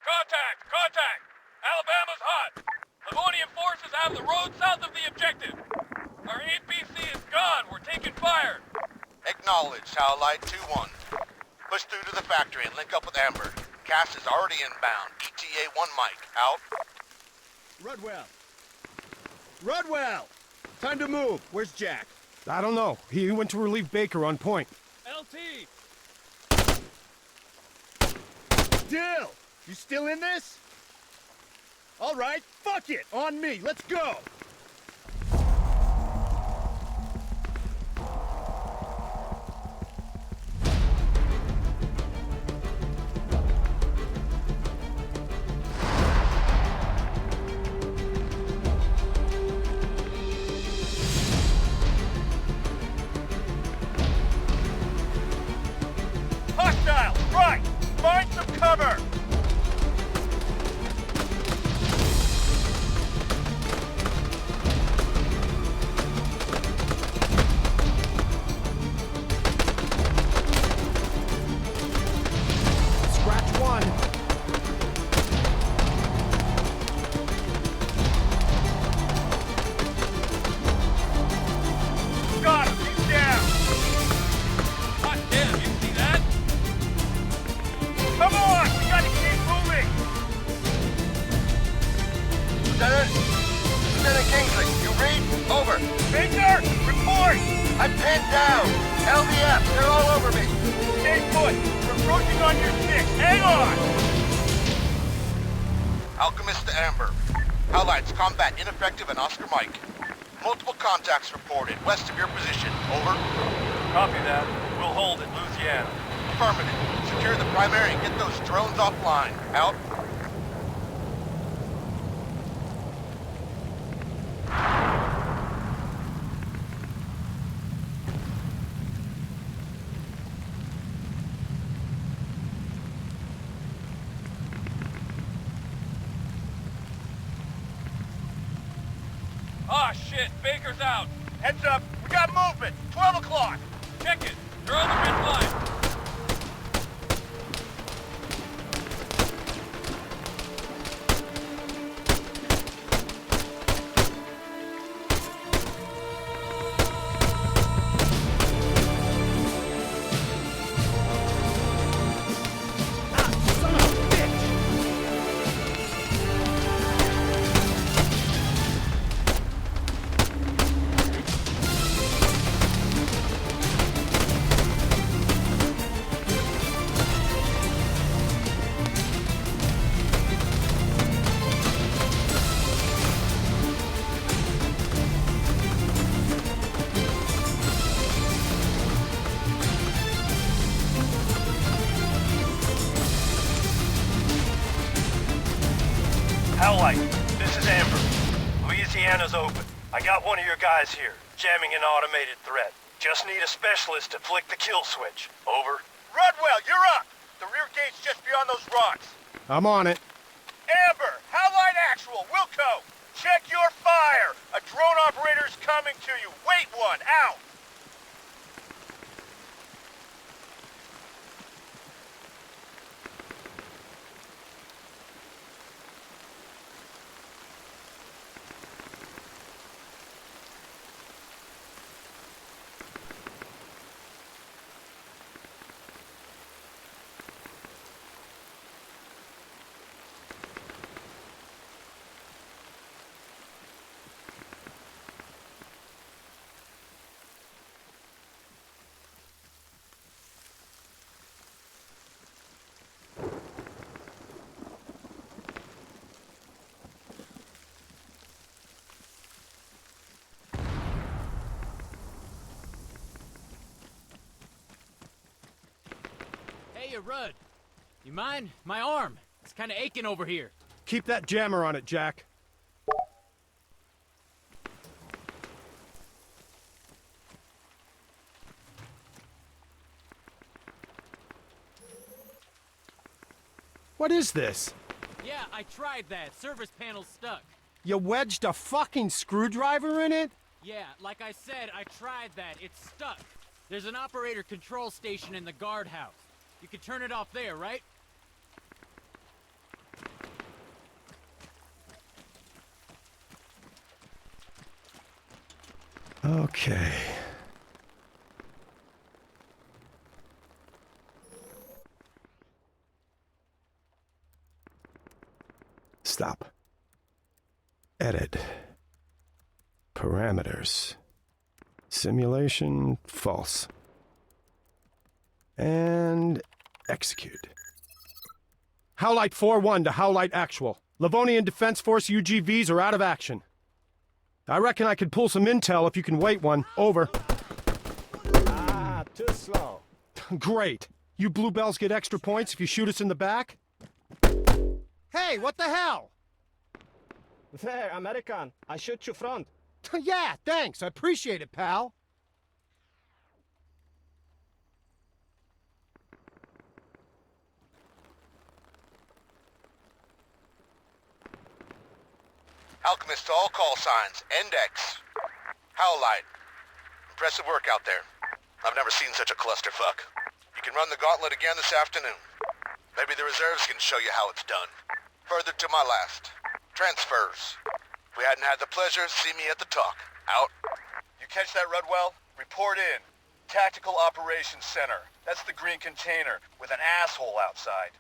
Contact! Contact! Alabama's hot! Livonian forces have the road south of the objective. Our APC is gone. We're taking fire. Acknowledge, Satellite 2-1. Push through to the factory and link up with Amber. Cash is already inbound. ETA 1 Mike, out. Rudwell! Rudwell! Time to move. Where's Jack? I don't know. He went to relieve Baker on point. LT! Dill! You still in this? All right, fuck it! On me, let's go! Over. Baker, report! I'm pinned down. LVF, they're all over me. Stay put. We're approaching on your 6. Hang on! Alchemist to Amber. Howlights, combat ineffective and Oscar Mike. Multiple contacts reported west of your position. Over. Copy that. We'll hold at Louisiana. Affirmative. Secure the primary and get those drones offline. Out. Ah, shit. Baker's out. Heads up. We got movement. 12 o'clock. Check it. They're on the red line. Son of a bitch! Howlight, this is Amber. Louisiana's open. I got one of your guys here, jamming an automated threat. Just need a specialist to flick the kill switch. Over. Rudwell, you're up! The rear gate's just beyond those rocks. I'm on it. Amber, Howlight Actual, Wilco, check your fire! A drone operator's coming to you. Wait one, out! Hey, Rudd. You mind? My arm. It's kind of aching over here. Keep that jammer on it, Jack. What is this? Yeah, I tried that. Service panel's stuck. You wedged a fucking screwdriver in it? Yeah, like I said, I tried that. It's stuck. There's an operator control station in the guardhouse. You can turn it off there, right? Okay. Stop. Edit. Parameters. Simulation false. And execute. Howlight 4-1 to Howlight Actual. Livonian Defense Force UGVs are out of action. I reckon I could pull some intel if you can wait one. Over. Ah, too slow. Great. You bluebells get extra points if you shoot us in the back? Hey, what the hell? There, American. I shoot you front. Yeah, thanks. I appreciate it, pal. Alchemist to all call signs. Index. Howlight. Impressive work out there. I've never seen such a clusterfuck. You can run the gauntlet again this afternoon. Maybe the reserves can show you how it's done. Further to my last. Transfers. If we hadn't had the pleasure, see me at the talk. Out. You catch that, Rudwell? Report in. Tactical Operations Center. That's the green container with an asshole outside.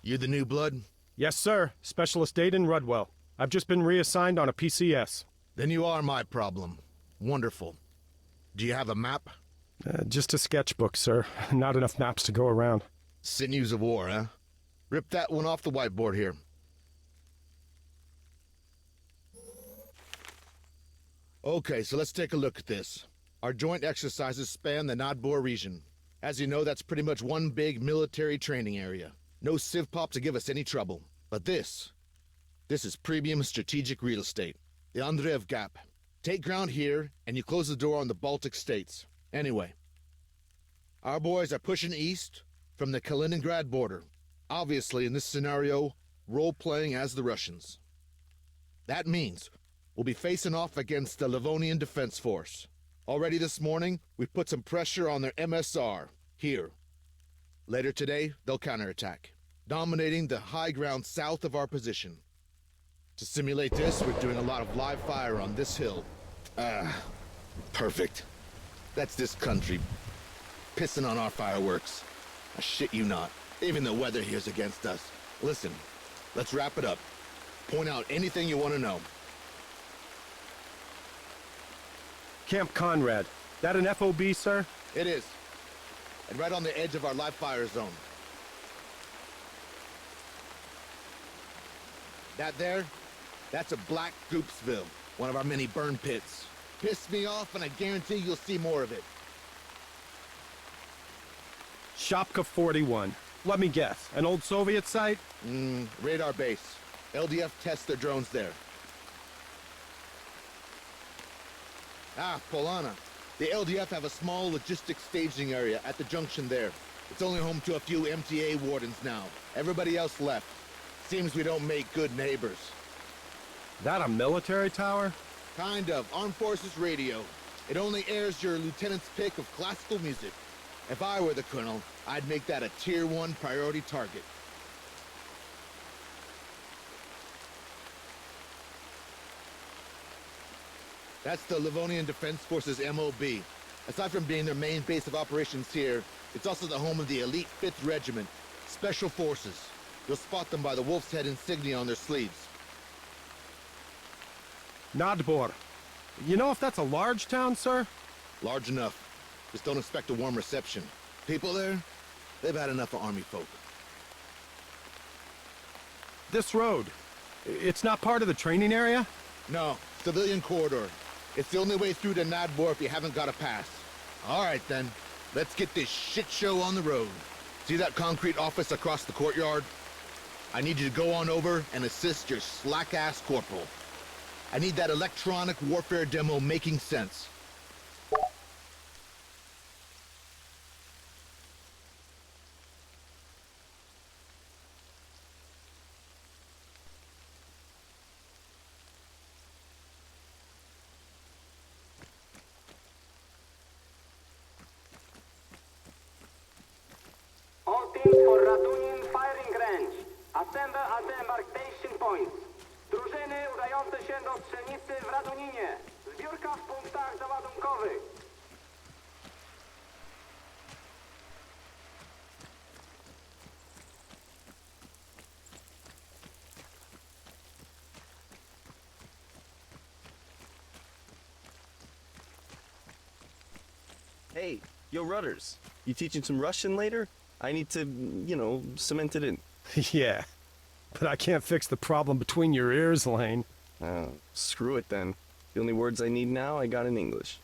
You the new blood? Yes, sir. Specialist Aiden Rudwell. I've just been reassigned on a PCS. Then you are my problem. Wonderful. Do you have a map? Just a sketchbook, sir. Not enough maps to go around. Sinews of war, huh? Rip that one off the whiteboard here. Okay, so let's take a look at this. Our joint exercises span the Nadbor region. As you know, that's pretty much one big military training area. No civ pop to give us any trouble. But this is premium strategic real estate. The Andreev Gap. Take ground here, and you close the door on the Baltic states. Anyway, our boys are pushing east from the Kaliningrad border. Obviously, in this scenario, role-playing as the Russians. That means we'll be facing off against the Livonian Defense Force. Already this morning, we put some pressure on their MSR, here. Later today, they'll counterattack, dominating the high ground south of our position. To simulate this, we're doing a lot of live fire on this hill. Perfect. That's this country pissing on our fireworks. I shit you not. Even the weather here's against us. Listen, let's wrap it up. Point out anything you want to know. Camp Conrad. That an FOB, sir? It is. And right on the edge of our live fire zone. That there? That's a Black Goopsville, one of our many burn pits. Piss me off and I guarantee you'll see more of it. Shopka 41. Let me guess. An old Soviet site? Radar base. LDF tests their drones there. Ah, Polana. The LDF have a small logistics staging area at the junction there. It's only home to a few MTA wardens now. Everybody else left. Seems we don't make good neighbors. That a military tower? Kind of. Armed Forces radio. It only airs your lieutenant's pick of classical music. If I were the colonel, I'd make that a Tier 1 priority target. That's the Livonian Defense Forces MOB. Aside from being their main base of operations here, it's also the home of the elite 5th Regiment, Special Forces. You'll spot them by the wolf's head insignia on their sleeves. Nadbor. You know if that's a large town, sir? Large enough. Just don't expect a warm reception. People there, they've had enough of army folk. This road. It's not part of the training area? No, civilian corridor. It's the only way through to Nadbor if you haven't got a pass. All right, then. Let's get this shit show on the road. See that concrete office across the courtyard? I need you to go on over and assist your slack-ass corporal. I need that electronic warfare demo making sense. All teams for Radunin firing range. Assemble at the embarkation points. Drużyny udające się do strzelnicy w Raduninie. Zbiórka w punktach załadunkowych. Hey, yo Rudders, you teaching some Russian later? I need to, cement it in. Yeah. But I can't fix the problem between your ears, Lane. Screw it then. The only words I need now, I got in English.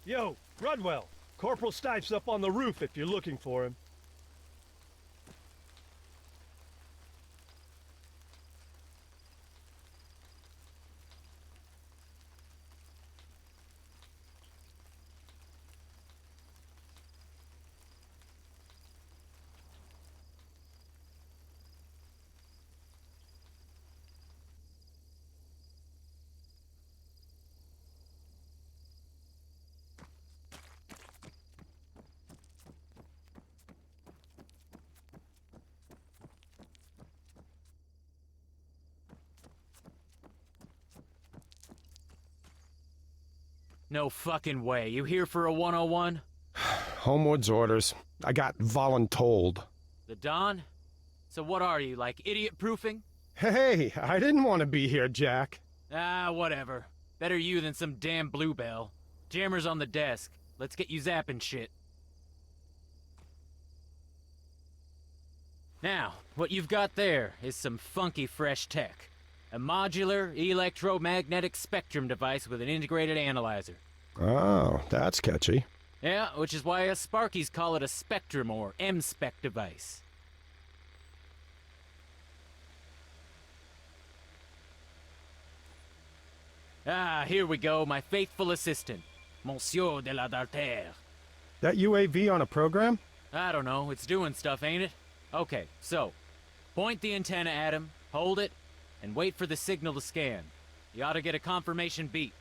Yo, Rudwell. Corporal Stipe's up on the roof if you're looking for him. No fucking way. You here for a 101? Homewood's orders. I got voluntold. The Don? So what are you, like idiot-proofing? Hey, I didn't want to be here, Jack. Ah, whatever. Better you than some damn bluebell. Jammer's on the desk. Let's get you zapping shit. Now, what you've got there is some funky fresh tech. A modular electromagnetic spectrum device with an integrated analyzer. Oh, that's catchy. Yeah, which is why us Sparkies call it a spectrum or M-spec device. Ah, here we go, my faithful assistant, Monsieur de la Dartere. That UAV on a program? I don't know, it's doing stuff, ain't it? Okay, so, point the antenna at him, hold it, and wait for the signal to scan. You ought to get a confirmation beep.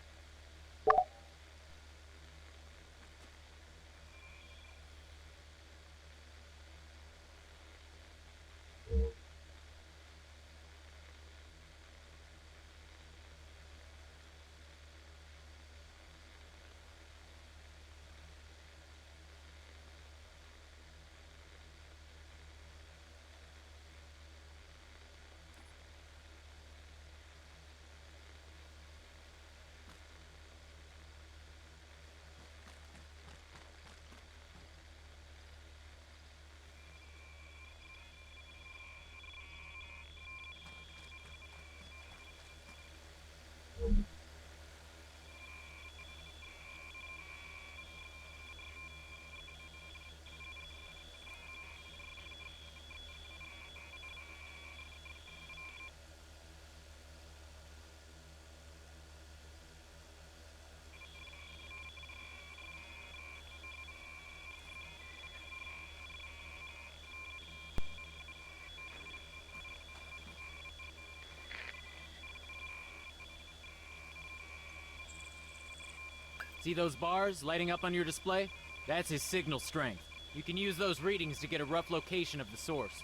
See those bars lighting up on your display? That's his signal strength. You can use those readings to get a rough location of the source.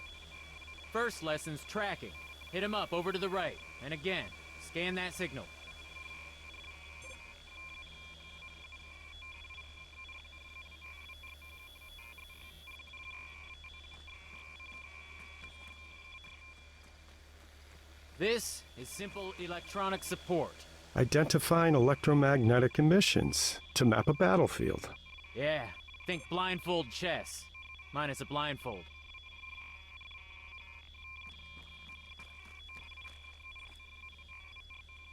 First lesson's tracking. Hit him up over to the right, and again, scan that signal. This is simple electronic support. Identifying electromagnetic emissions to map a battlefield. Yeah, think blindfold chess, minus a blindfold.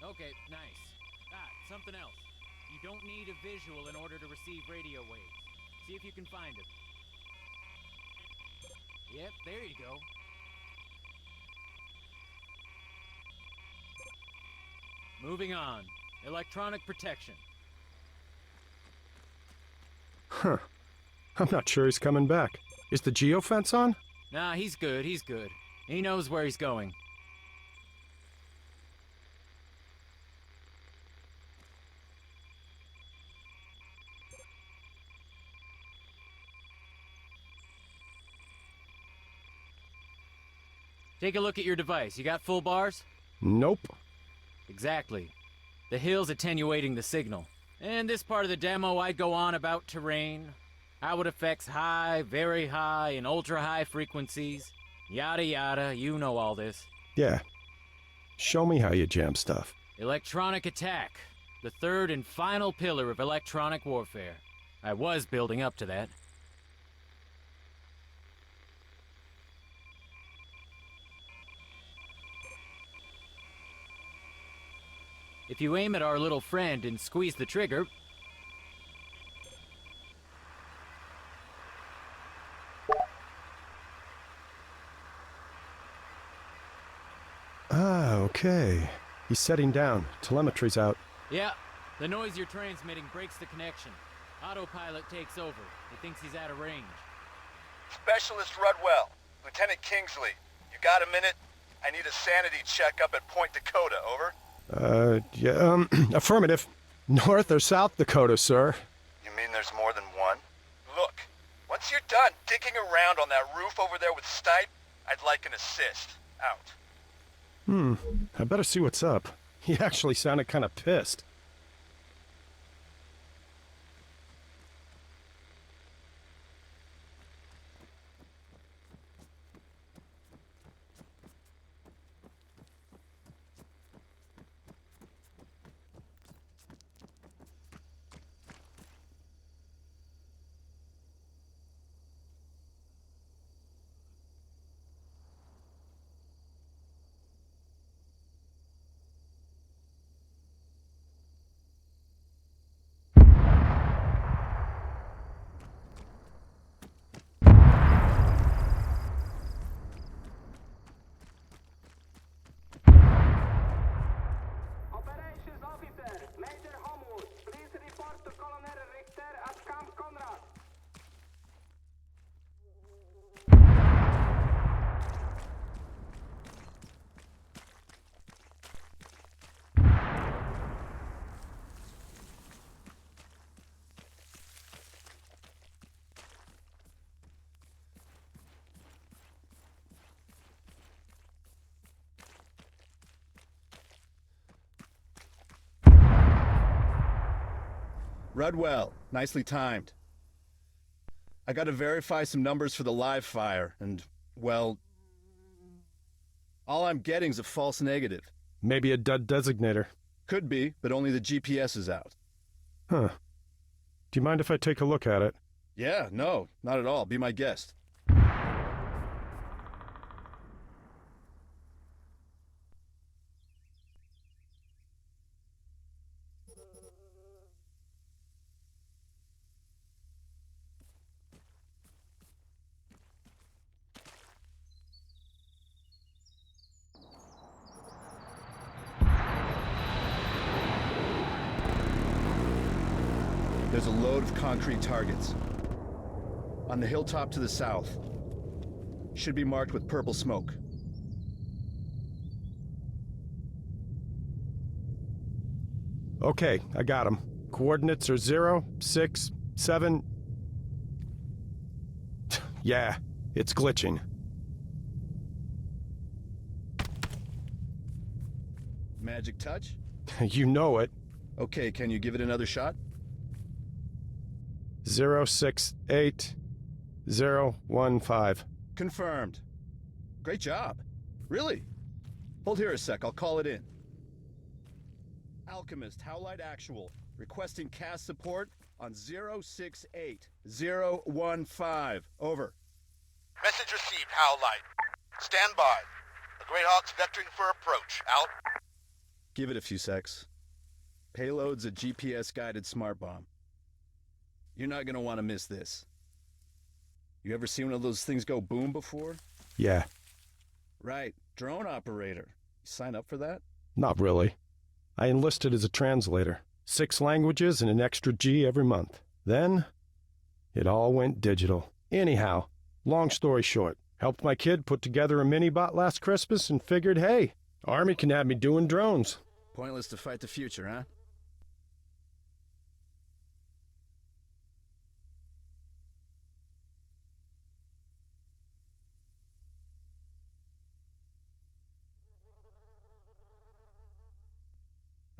Okay, nice. Ah, something else. You don't need a visual in order to receive radio waves. See if you can find them. Yep, there you go. Moving on. Electronic protection. Huh. I'm not sure he's coming back. Is the geofence on? Nah, he's good, he's good. He knows where he's going. Take a look at your device. You got full bars? Nope. Exactly. The hill's attenuating the signal. In this part of the demo, I go on about terrain, how it affects high, very high, and ultra-high frequencies. Yada yada, you know all this. Yeah. Show me how you jam stuff. Electronic attack. The third and final pillar of electronic warfare. I was building up to that. If you aim at our little friend and squeeze the trigger... Ah, okay. He's setting down. Telemetry's out. Yeah, the noise you're transmitting breaks the connection. Autopilot takes over. He thinks he's out of range. Specialist Rudwell, Lieutenant Kingsley, you got a minute? I need a sanity check up at Point Dakota, over? Yeah, affirmative. North or South Dakota, sir? You mean there's more than one? Look, once you're done digging around on that roof over there with Stipe, I'd like an assist. Out. I better see what's up. He actually sounded kind of pissed. Rudwell, nicely timed. I gotta verify some numbers for the live fire, and, well, all I'm getting's a false negative. Maybe a dud designator. Could be, but only the GPS is out. Huh. Do you mind if I take a look at it? Yeah, no, not at all. Be my guest. There's a load of concrete targets. On the hilltop to the south. Should be marked with purple smoke. Okay, I got them. Coordinates are 0, 6, 7... Yeah, it's glitching. Magic touch? You know it. Okay, can you give it another shot? 068 015. Confirmed. Great job. Really? Hold here a sec, I'll call it in. Alchemist, Howlite Actual, requesting cast support on 068 015. Over. Message received, Howlite. Stand by. The Greyhawk's vectoring for approach. Out. Give it a few secs. Payload's a GPS-guided smart bomb. You're not gonna want to miss this. You ever seen one of those things go boom before? Yeah. Right, drone operator. You sign up for that? Not really. I enlisted as a translator. 6 languages and an extra G every month. Then, it all went digital. Anyhow, long story short, helped my kid put together a mini-bot last Christmas and figured, hey, Army can have me doing drones. Pointless to fight the future, huh?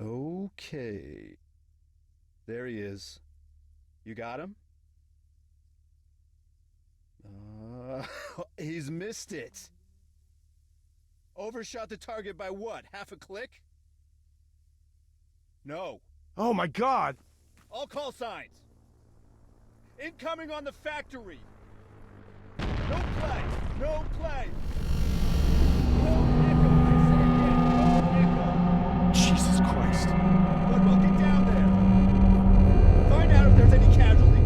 Okay. There he is. You got him? He's missed it. Overshot the target by what? Half a click? No. Oh my God! All call signs. Incoming on the factory. No play. No play. No echo. I say again, no echo. Jesus Christ. Woodwell, get down there. Find out if there's any casualties.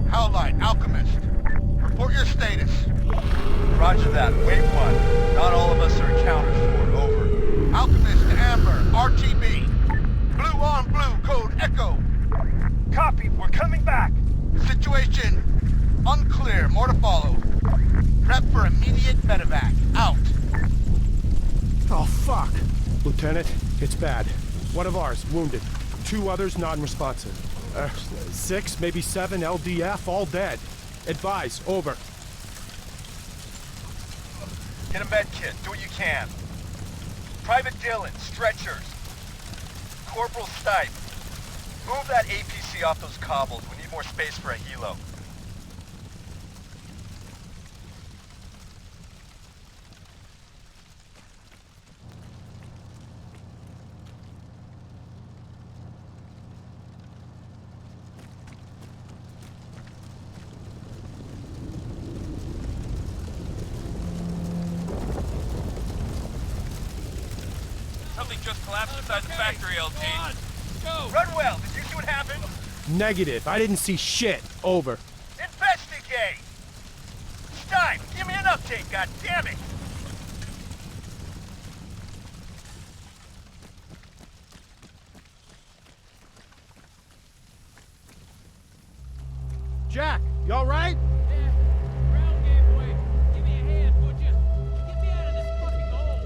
Howlite, Alchemist. Report your status. Roger that. Wave 1. Not all of us are accounted for. Over. Alchemist to Amber, RTB. Blue on blue, code Echo. Copy, we're coming back. Situation unclear, more to follow. Prep for immediate medevac. Out. Oh, fuck! Lieutenant, it's bad. One of ours, wounded. 2 others, non-responsive. 6, maybe 7 LDF, all dead. Advise, over. Get a med kit. Do what you can. Private Dillon, stretchers. Corporal Stipe. Move that APC off those cobbles. We need more space for a helo. Something just collapsed inside the factory, LG. Go! Rudwell, did you see what happened? Negative. I didn't see shit. Over. Investigate! Stipe, give me an update, goddammit! Jack, you all right? Yeah, ground gave way. Give me a hand, would you? Get me out of this fucking hole.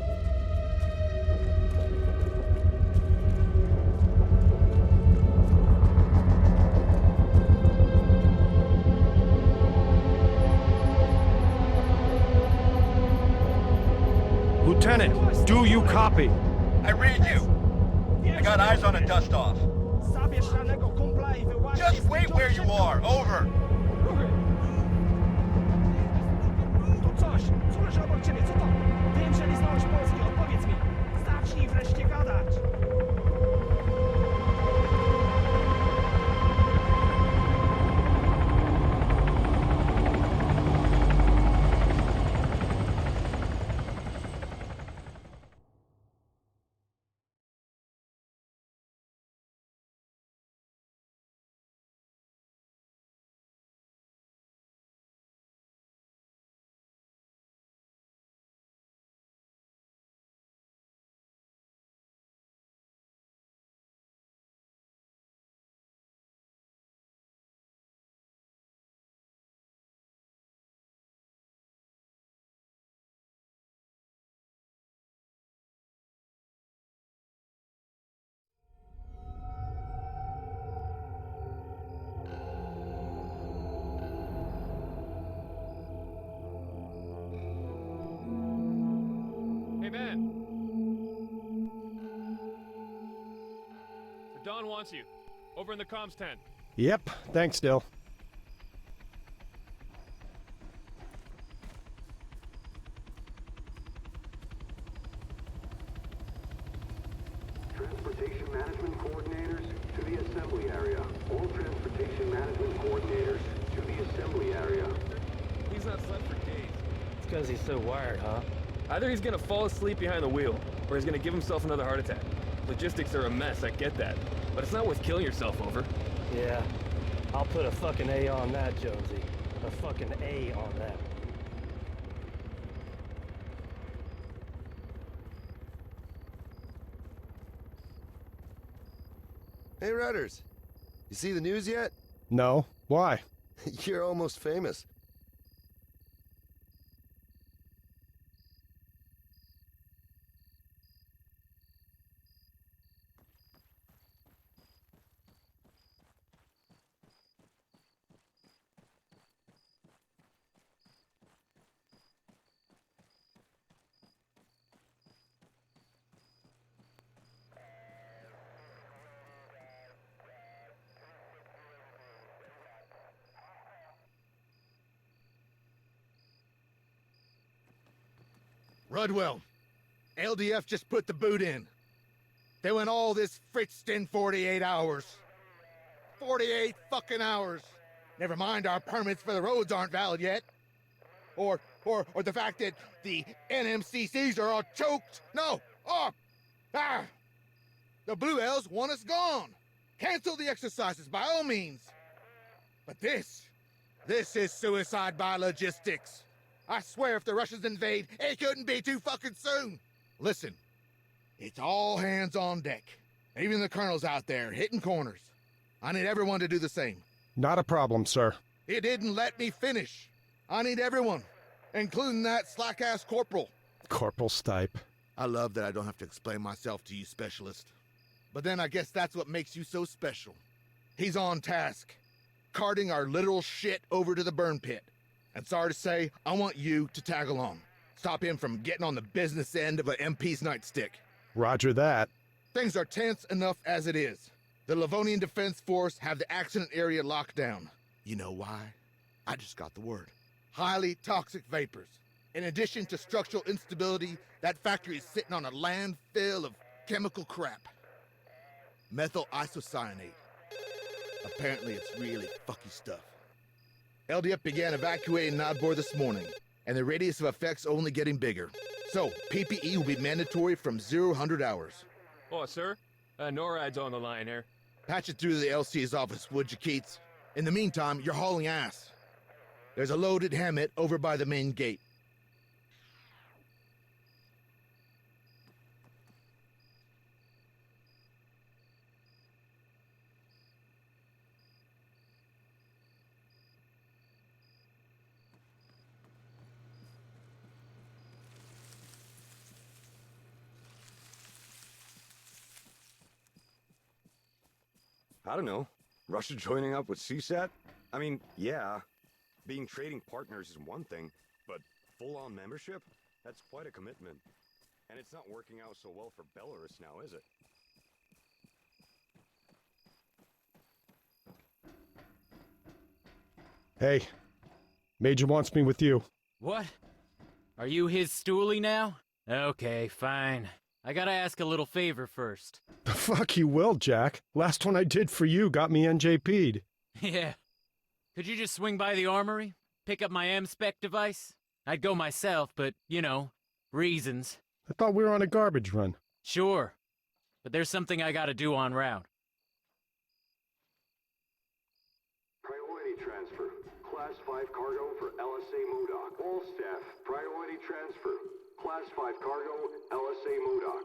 Lieutenant, do you copy? I read you. I got eyes on a dust-off. Just wait where you are. Over. To coś, co leży obok ciebie, co to? Wiem, że nie znałeś Polski, odpowiedz mi. Zacznij wreszcie gadać. Hey, man. The Don wants you. Over in the comms tent. Yep, thanks, Dill. Transportation management coordinators to the assembly area. All transportation management coordinators to the assembly area. He's not slept for days. It's because he's so wired, huh? Either he's gonna fall asleep behind the wheel, or he's gonna give himself another heart attack. Logistics are a mess, I get that. But it's not worth killing yourself over. Yeah. I'll put a fucking A on that, Jonesy. A fucking A on that. Hey, Rudders. You see the news yet? No. Why? You're almost famous. Rudwell, LDF just put the boot in. They went all this fritzed in 48 hours. 48 fucking hours. Never mind our permits for the roads aren't valid yet. Or the fact that the NMCCs are all choked. No. The Blue Elves want us gone. Cancel the exercises by all means. But this is suicide by logistics. I swear if the Russians invade, it couldn't be too fucking soon. Listen, it's all hands on deck. Even the colonel's out there hitting corners. I need everyone to do the same. Not a problem, sir. It didn't let me finish. I need everyone, including that slack-ass corporal. Corporal Stipe. I love that I don't have to explain myself to you, specialist. But then I guess that's what makes you so special. He's on task, carting our literal shit over to the burn pit. And sorry to say, I want you to tag along. Stop him from getting on the business end of an MP's nightstick. Roger that. Things are tense enough as it is. The Livonian Defense Force have the accident area locked down. You know why? I just got the word. Highly toxic vapors. In addition to structural instability, that factory is sitting on a landfill of chemical crap. Methyl isocyanate. Apparently it's really fucky stuff. LDF began evacuating Nodbor this morning, and the radius of effects only getting bigger. So, PPE will be mandatory from 0-100 hours. Oh, sir? NORAD's on the line here. Patch it through to the LC's office, would you, Keats? In the meantime, you're hauling ass. There's a loaded Hammett over by the main gate. I don't know. Russia joining up with CSAT? I mean, yeah, being trading partners is one thing, but full-on membership? That's quite a commitment. And it's not working out so well for Belarus now, is it? Hey, Major wants me with you. What? Are you his stoolie now? Okay, fine. I gotta ask a little favor first. The fuck you will, Jack. Last one I did for you got me NJP'd. Yeah. Could you just swing by the armory? Pick up my M-Spec device? I'd go myself, but, you know, reasons. I thought we were on a garbage run. Sure. But there's something I gotta do en route. Priority transfer. Class 5 cargo for LSA Modoc. All staff, priority transfer. Class 5 cargo, LSA Modoc.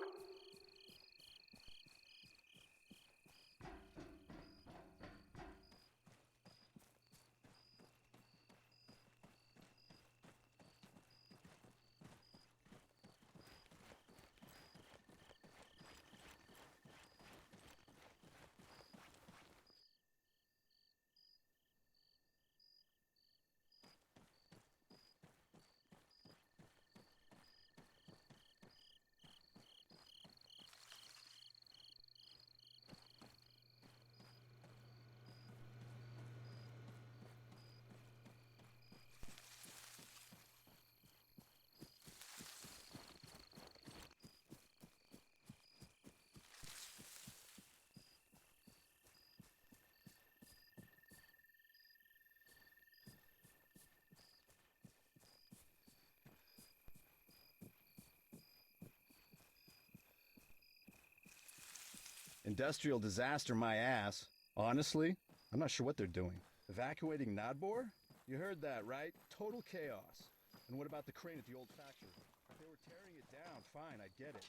Industrial disaster my ass. Honestly, I'm not sure what they're doing. Evacuating Nadbor? You heard that, right? Total chaos. And what about the crane at the old factory? If they were tearing it down, fine, I get it.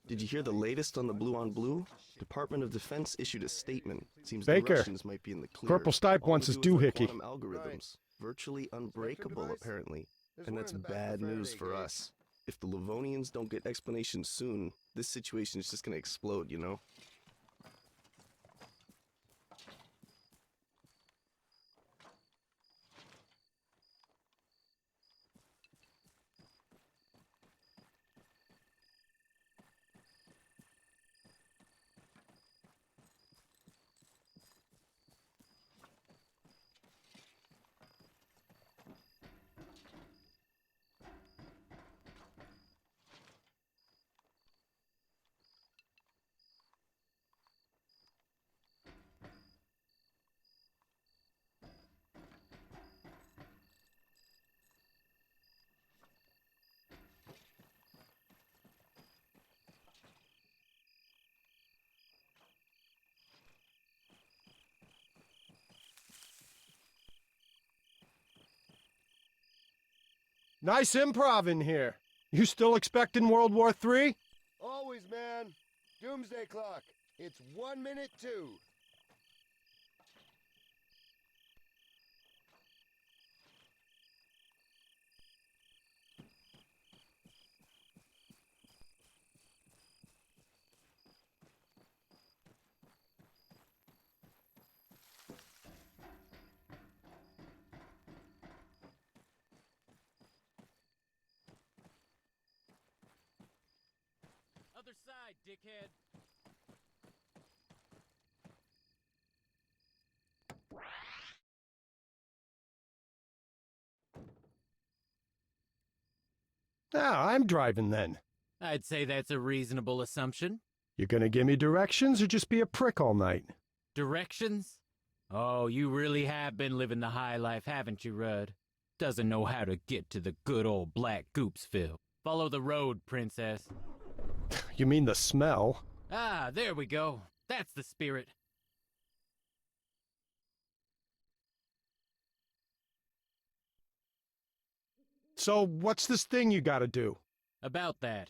Did you hear the latest on the blue on blue? Department of Defense issued a statement. Seems Baker, the Russians might be in the clear. Corporal Stipe All wants to his do with their doohickey. quantum algorithms. Virtually unbreakable, device? apparently. There's And one that's in the back of bad the news Faraday for cage. us. If the Livonians don't get explanations soon, this situation is just gonna explode, you know? Nice improv in here. You still expecting World War III? Always, man. Doomsday clock. It's 1 minute 2. Other side, dickhead. Ah, I'm driving then. I'd say that's a reasonable assumption. You gonna give me directions or just be a prick all night? Directions? Oh, you really have been living the high life, haven't you, Rudd? Doesn't know how to get to the good old Black Goopsville. Follow the road, princess. You mean the smell? Ah, there we go. That's the spirit. So, what's this thing you gotta do? About that.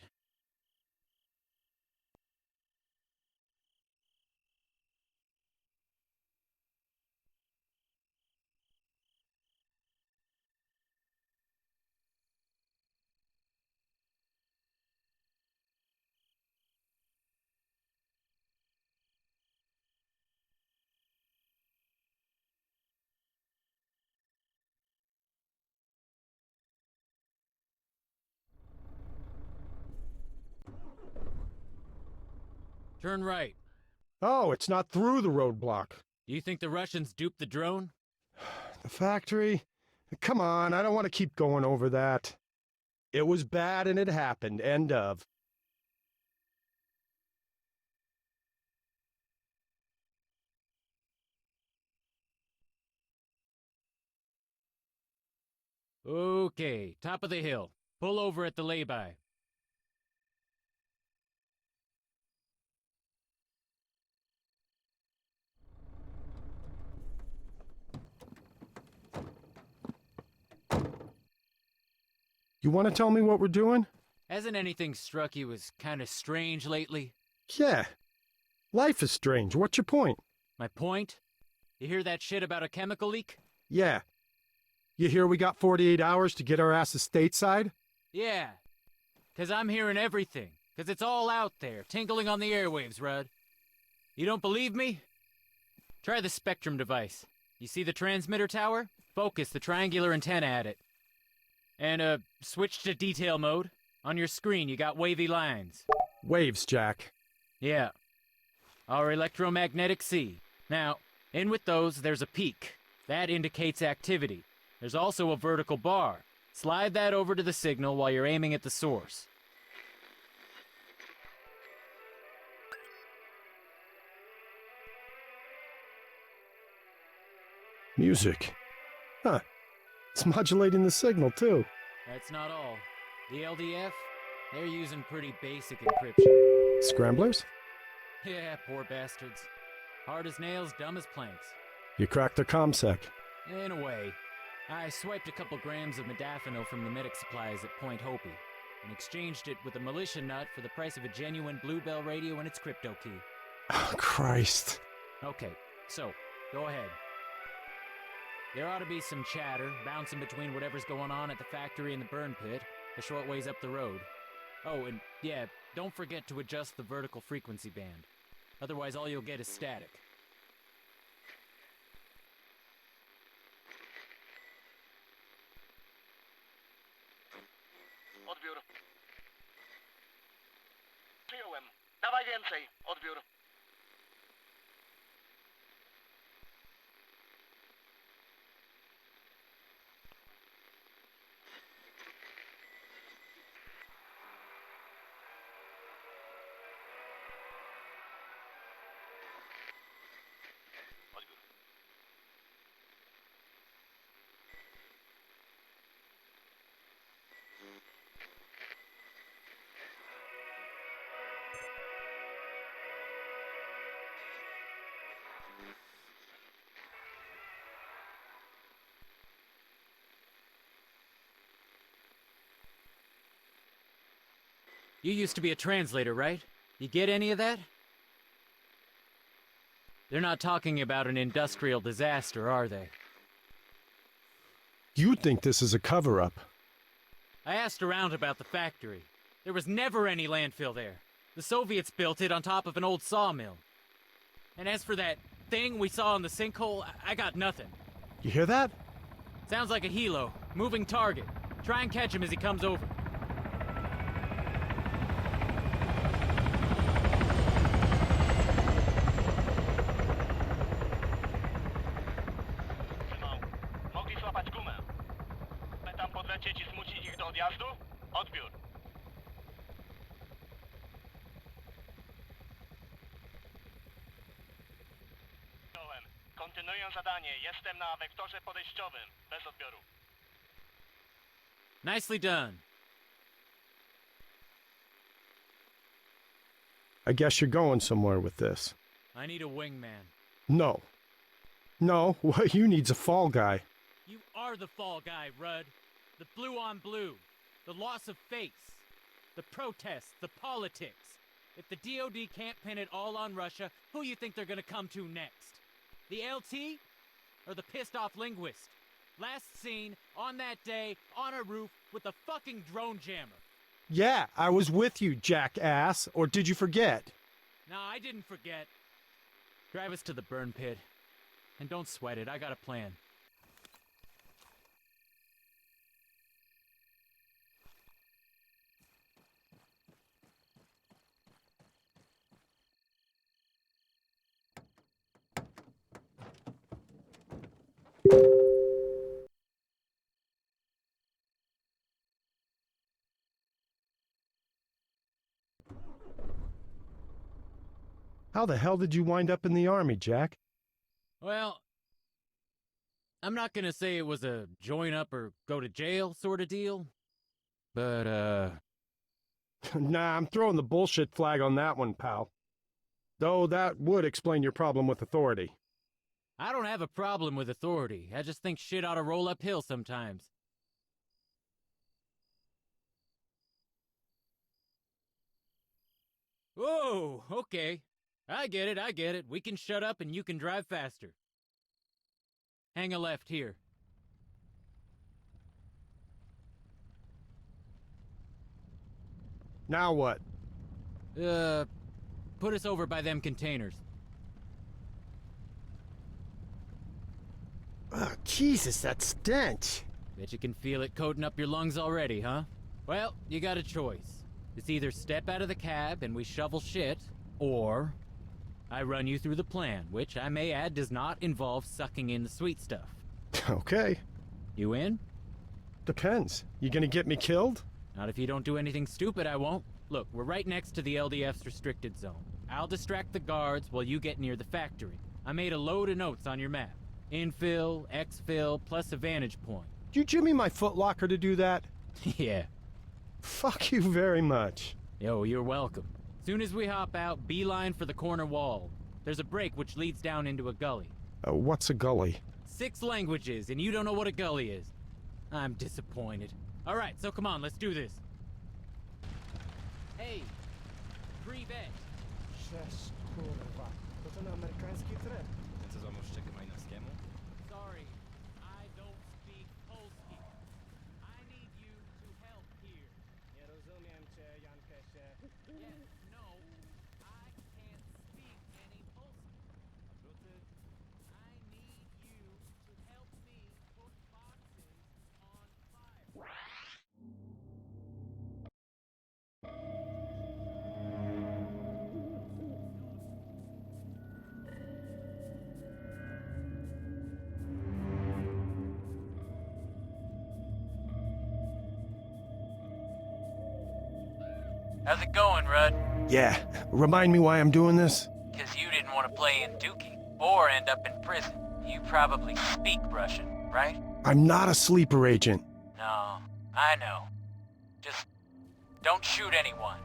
Turn right. Oh, it's not through the roadblock. Do you think the Russians duped the drone? The factory? Come on, I don't want to keep going over that. It was bad and it happened. End of. Okay, top of the hill. Pull over at the lay-by. You want to tell me what we're doing? Hasn't anything struck you as kind of strange lately? Yeah. Life is strange. What's your point? My point? You hear that shit about a chemical leak? Yeah. You hear we got 48 hours to get our asses stateside? Yeah. 'Cause I'm hearing everything. 'Cause it's all out there, tinkling on the airwaves, Rudd. You don't believe me? Try the Spectrum device. You see the transmitter tower? Focus the triangular antenna at it. And, switch to detail mode. On your screen, you got wavy lines. Waves, Jack. Yeah. Our electromagnetic sea. Now, in with those, there's a peak. That indicates activity. There's also a vertical bar. Slide that over to the signal while you're aiming at the source. Music. Huh. It's modulating the signal, too. That's not all. The LDF, they're using pretty basic encryption. Scramblers? Yeah, poor bastards. Hard as nails, dumb as planks. You cracked their ComSec. In a way. I swiped a couple grams of modafinil from the medic supplies at Point Hopi and exchanged it with a militia nut for the price of a genuine Bluebell radio and its crypto key. Oh, Christ. Okay, so, go ahead. There ought to be some chatter, bouncing between whatever's going on at the factory and the burn pit, a short ways up the road. Oh, and yeah, don't forget to adjust the vertical frequency band. Otherwise all you'll get is static. Odbiór. Przyjąłem. Dawaj więcej. Odbiór. Odbiór. You used to be a translator, right? You get any of that? They're not talking about an industrial disaster, are they? You think this is a cover-up? I asked around about the factory. There was never any landfill there. The Soviets built it on top of an old sawmill. And as for that thing we saw in the sinkhole, I got nothing. You hear that? Sounds like a helo. Moving target. Try and catch him as he comes over. Trzymał. Mogli złapać gumę. Tam podlecieć i zmusić ich do odjazdu? Odbiór. Kontynuuję zadanie. Jestem na wektorze podejściowym. Bez odbioru. Nicely done. I guess you're going somewhere with this. I need a wingman. No. No, what you need's a fall guy. You are the fall guy, Rudd. The blue on blue. The loss of face. The protests. The politics. If the DOD can't pin it all on Russia, who you think they're gonna come to next? The LT? Or the pissed off linguist? Last seen, on that day, on a roof, with a fucking drone jammer. Yeah, I was with you, jackass. Or did you forget? Nah, I didn't forget. Drive us to the burn pit. And don't sweat it, I got a plan. How the hell did you wind up in the Army, Jack? Well, I'm not gonna say it was a join up or go to jail sort of deal, but, Nah, I'm throwing the bullshit flag on that one, pal. Though that would explain your problem with authority. I don't have a problem with authority. I just think shit ought to roll uphill sometimes. Whoa, okay. I get it. We can shut up and you can drive faster. Hang a left here. Now what? Put us over by them containers. Oh, Jesus, that stench. Bet you can feel it coating up your lungs already, huh? Well, you got a choice. It's either step out of the cab and we shovel shit, or I run you through the plan, which I may add does not involve sucking in the sweet stuff. Okay. You in? Depends. You gonna get me killed? Not if you don't do anything stupid, I won't. Look, we're right next to the LDF's restricted zone. I'll distract the guards while you get near the factory. I made a load of notes on your map. Infill, exfil, plus a vantage point. Did you jimmy my footlocker to do that? Yeah. Fuck you very much. Yo, you're welcome. Soon as we hop out, beeline for the corner wall. There's a break which leads down into a gully. What's a gully? 6 languages, and you don't know what a gully is. I'm disappointed. Alright, so come on, let's do this. Hey, privet. Cześć, kurwa. To ten amerykański trend. Co za muszczyk majnowskiemu? Sorry, I don't speak Polski. I need you to help here. Nie rozumiem cię, Jankesie. Yes, no, I can't speak any Polski. I need you to help me put boxes on fire. How's it going, Rudd? Yeah. Remind me why I'm doing this? Because you didn't want to play in Dookie, or end up in prison. You probably speak Russian, right? I'm not a sleeper agent. No, I know. Just don't shoot anyone.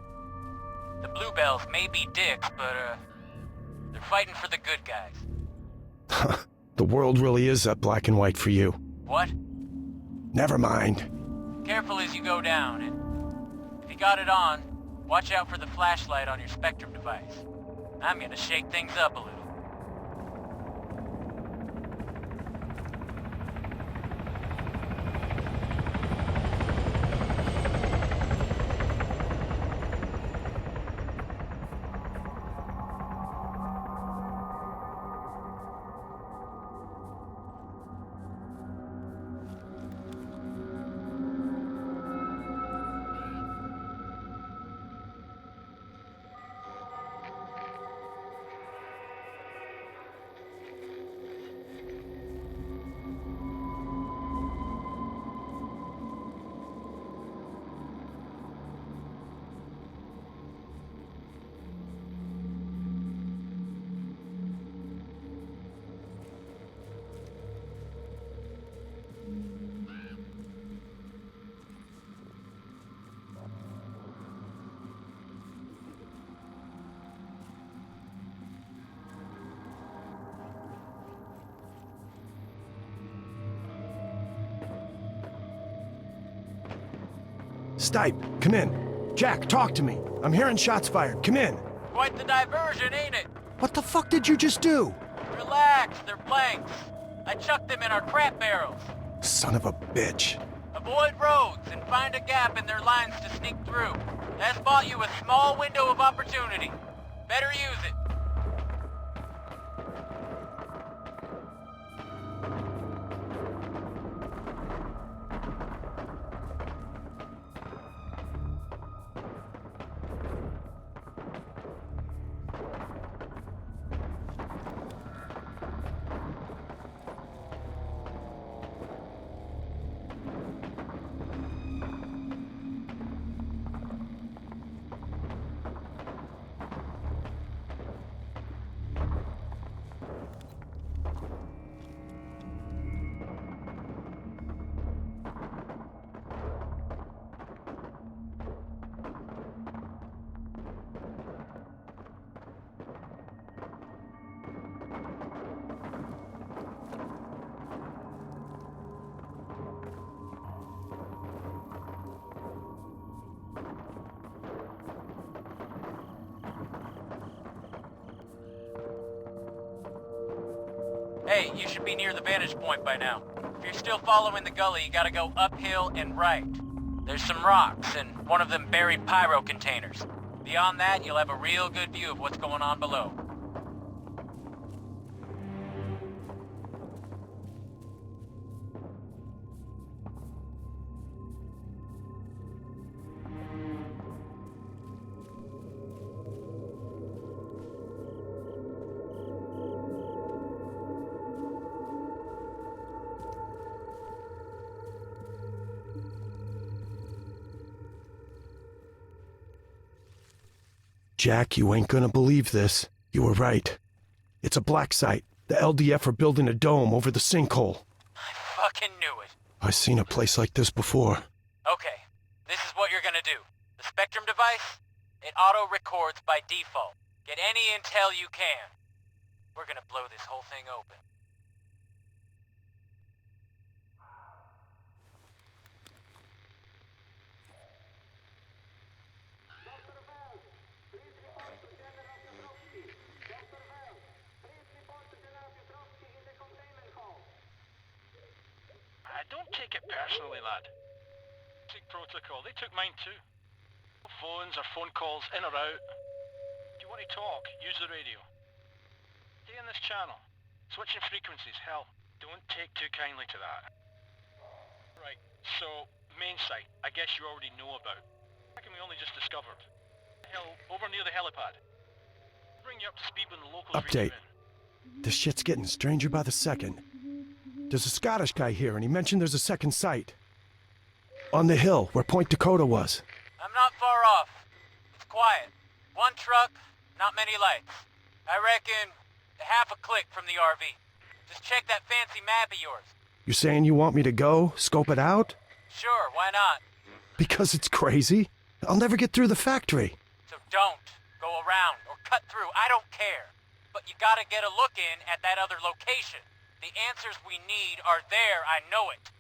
The Bluebells may be dicks, but, they're fighting for the good guys. The world really is that black and white for you. What? Never mind. Careful as you go down, and if you got it on, watch out for the flashlight on your Spectrum device. I'm gonna shake things up a little. Stipe, come in. Jack, talk to me. I'm hearing shots fired. Come in. Quite the diversion, ain't it? What the fuck did you just do? Relax, they're blanks. I chucked them in our crap barrels. Son of a bitch. Avoid roads and find a gap in their lines to sneak through. That's bought you a small window of opportunity. Better use it. Hey, you should be near the vantage point by now. If you're still following the gully, you gotta go uphill and right. There's some rocks and one of them buried pyro containers. Beyond that, you'll have a real good view of what's going on below. Jack, you ain't gonna believe this. You were right. It's a black site. The LDF are building a dome over the sinkhole. I fucking knew it. I've seen a place like this before. Okay, this is what you're gonna do. The Spectrum device, it auto-records by default. Get any intel you can. We're gonna blow this whole thing open. Don't take it personally, lad. Take protocol. They took mine too. Phones or phone calls in or out. If you want to talk, use the radio. Stay in this channel. Switching frequencies, hell, don't take too kindly to that. Right, so, main site, I guess you already know about. I reckon we only just discovered. Hell, over near the helipad. Bring you up to speed when the locals Update. reach you in. This shit's getting stranger by the second. There's a Scottish guy here, and he mentioned there's a second site. On the hill, where Point Dakota was. I'm not far off. It's quiet. One truck, not many lights. I reckon half a click from the RV. Just check that fancy map of yours. You're saying you want me to go, scope it out? Sure, why not? Because it's crazy? I'll never get through the factory. So don't go around or cut through, I don't care. But you gotta get a look in at that other location. The answers we need are there, I know it.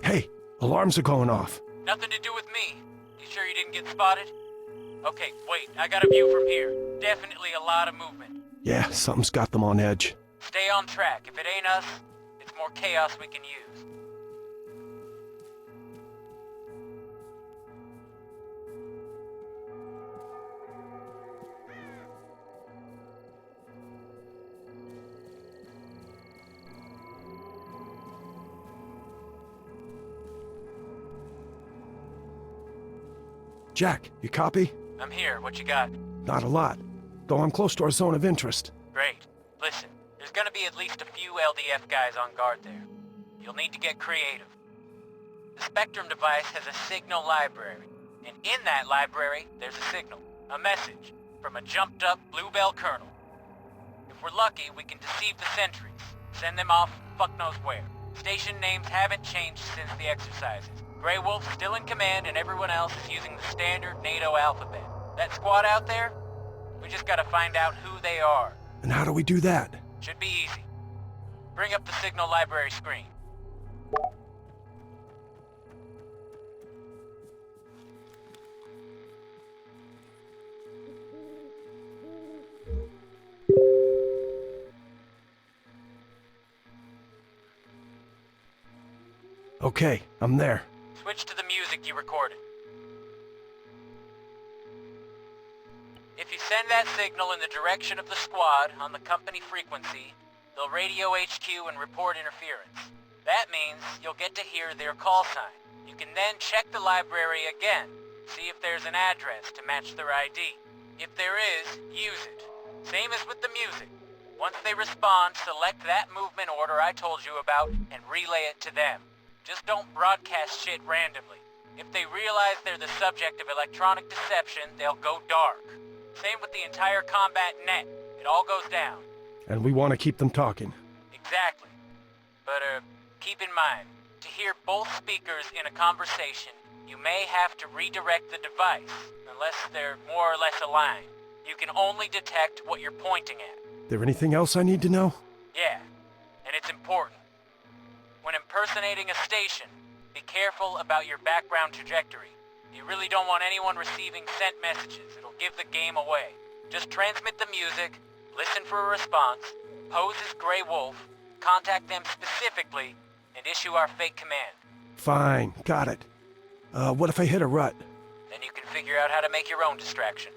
Hey, alarms are going off. Nothing to do with me. You sure you didn't get spotted? Okay, wait, I got a view from here. Definitely a lot of movement. Yeah, something's got them on edge. Stay on track. If it ain't us, it's more chaos we can use. Jack, you copy? I'm here. What you got? Not a lot, though I'm close to our zone of interest. Great. Listen, there's gonna be at least a few LDF guys on guard there. You'll need to get creative. The Spectrum device has a signal library, and in that library, there's a signal, a message, from a jumped-up Bluebell colonel. If we're lucky, we can deceive the sentries, send them off fuck knows where. Station names haven't changed since the exercises. Grey Wolf's still in command, and everyone else is using the standard NATO alphabet. That squad out there? We just gotta find out who they are. And how do we do that? Should be easy. Bring up the signal library screen. Okay, I'm there. Switch to the music you recorded. If you send that signal in the direction of the squad on the company frequency, they'll radio HQ and report interference. That means you'll get to hear their call sign. You can then check the library again, see if there's an address to match their ID. If there is, use it. Same as with the music. Once they respond, select that movement order I told you about and relay it to them. Just don't broadcast shit randomly. If they realize they're the subject of electronic deception, they'll go dark. Same with the entire combat net. It all goes down. And we want to keep them talking. Exactly. But, keep in mind, to hear both speakers in a conversation, you may have to redirect the device, unless they're more or less aligned. You can only detect what you're pointing at. There anything else I need to know? Yeah, and it's important. When impersonating a station, be careful about your background trajectory. You really don't want anyone receiving sent messages. It'll give the game away. Just transmit the music, listen for a response, pose as Grey Wolf, contact them specifically, and issue our fake command. Fine, got it. What if I hit a rut? Then you can figure out how to make your own distraction.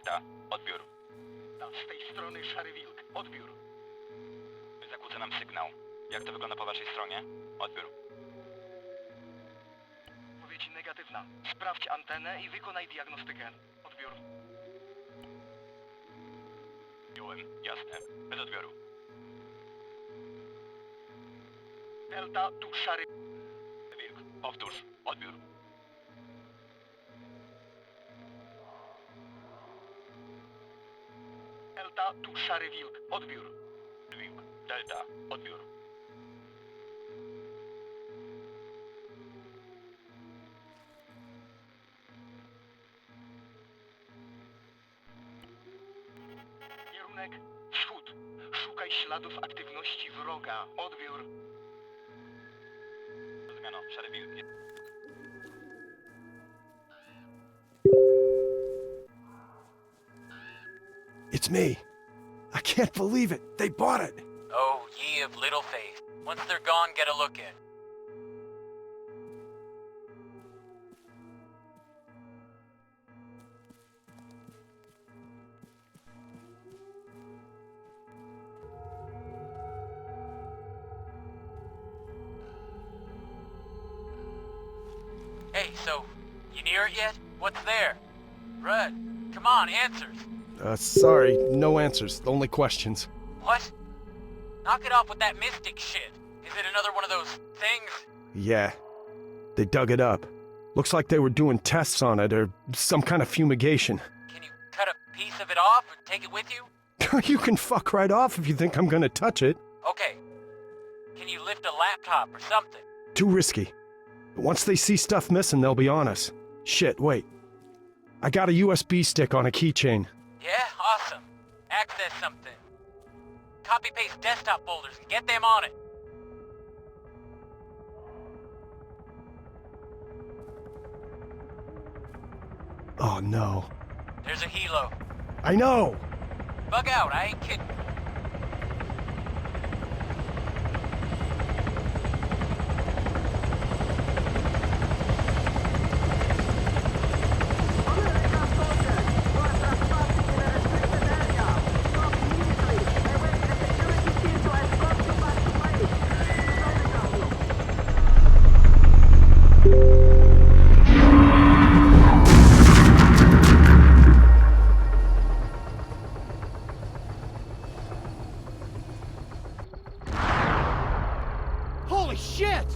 Delta, odbiór. Z tej strony Szary Wilk. Odbiór. Zakłóca nam sygnał. Jak to wygląda po waszej stronie? Odbiór. Odpowiedź negatywna. Sprawdź antenę i wykonaj diagnostykę. Odbiór. Wziąłem, jasne. Bez odbioru. Delta, tu Szary Wilk, powtórz. Odbiór. Delta, tu Szary Wilk. Odbiór. Wilk, Delta, odbiór. Kierunek wschód. Szukaj śladów aktywności wroga. Odbiór. Zrozumiano, Szary Wilk. It's me. I can't believe it. They bought it. Oh, ye of little faith. Once they're gone, get a look at. Hey, so, you near it yet? What's there? Rudd, come on, answers. Sorry, no answers. Only questions. What? Knock it off with that mystic shit. Is it another one of those things? Yeah. They dug it up. Looks like they were doing tests on it, or some kind of fumigation. Can you cut a piece of it off and take it with you? You can fuck right off if you think I'm gonna touch it. Okay. Can you lift a laptop or something? Too risky. Once they see stuff missing, they'll be on us. Shit, wait. I got a USB stick on a keychain. Yeah, awesome. Access something. Copy-paste desktop folders and get them on it. Oh no. There's a helo. I know! Bug out, I ain't kidding. Holy shit!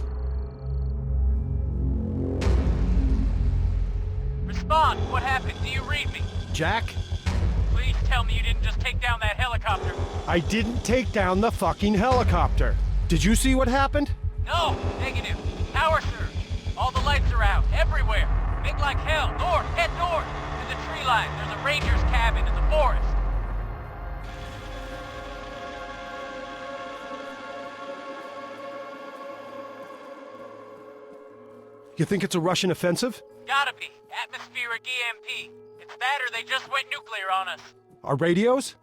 Respond, what happened? Do you read me? Jack? Please tell me you didn't just take down that helicopter. I didn't take down the fucking helicopter. Did you see what happened? No, negative. Power surge. All the lights are out, everywhere. Big like hell. North, head north. To the tree line. There's a ranger's cabin in the forest. You think it's a Russian offensive? Gotta be. Atmospheric EMP. It's that or they just went nuclear on us. Our radios?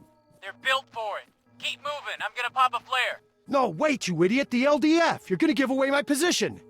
They're built for it. Keep moving. I'm gonna pop a flare. No, wait, you idiot! The LDF! You're gonna give away my position!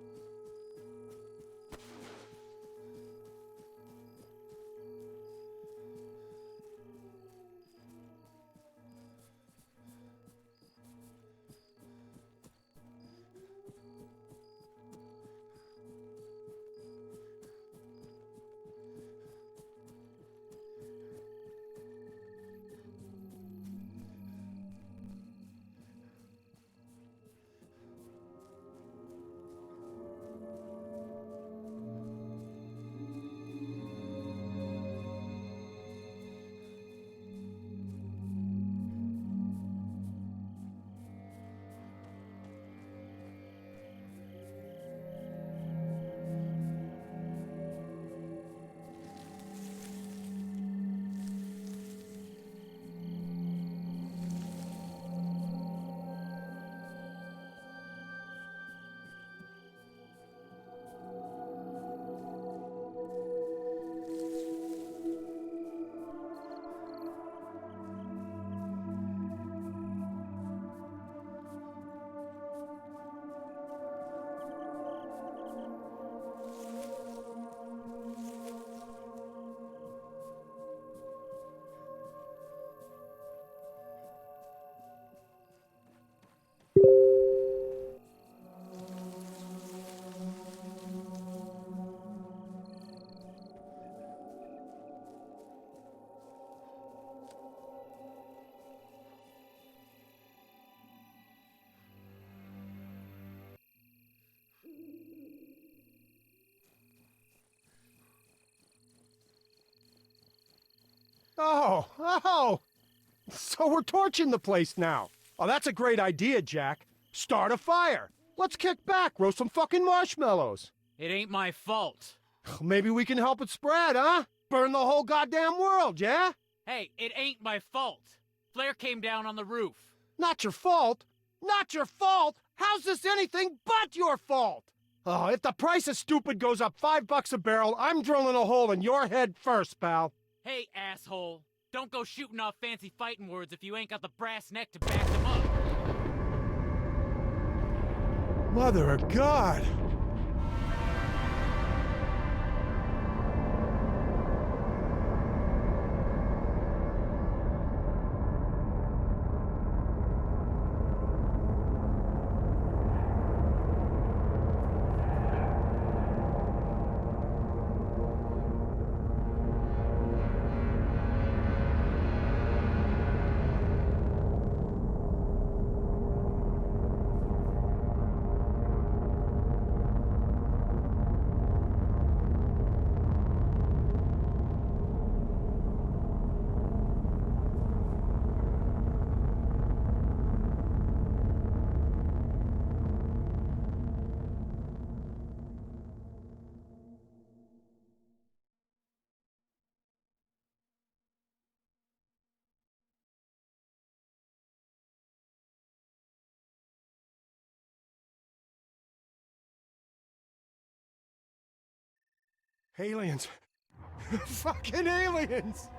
Oh. So we're torching the place now. Oh, that's a great idea, Jack. Start a fire. Let's kick back, roast some fucking marshmallows. It ain't my fault. Maybe we can help it spread, huh? Burn the whole goddamn world, yeah? Hey, it ain't my fault. Flare came down on the roof. Not your fault. Not your fault? How's this anything but your fault? Oh, if the price of stupid goes up $5 a barrel, I'm drilling a hole in your head first, pal. Hey, asshole. Don't go shooting off fancy fighting words if you ain't got the brass neck to back them up. Mother of God. Aliens. Fucking aliens!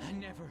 I never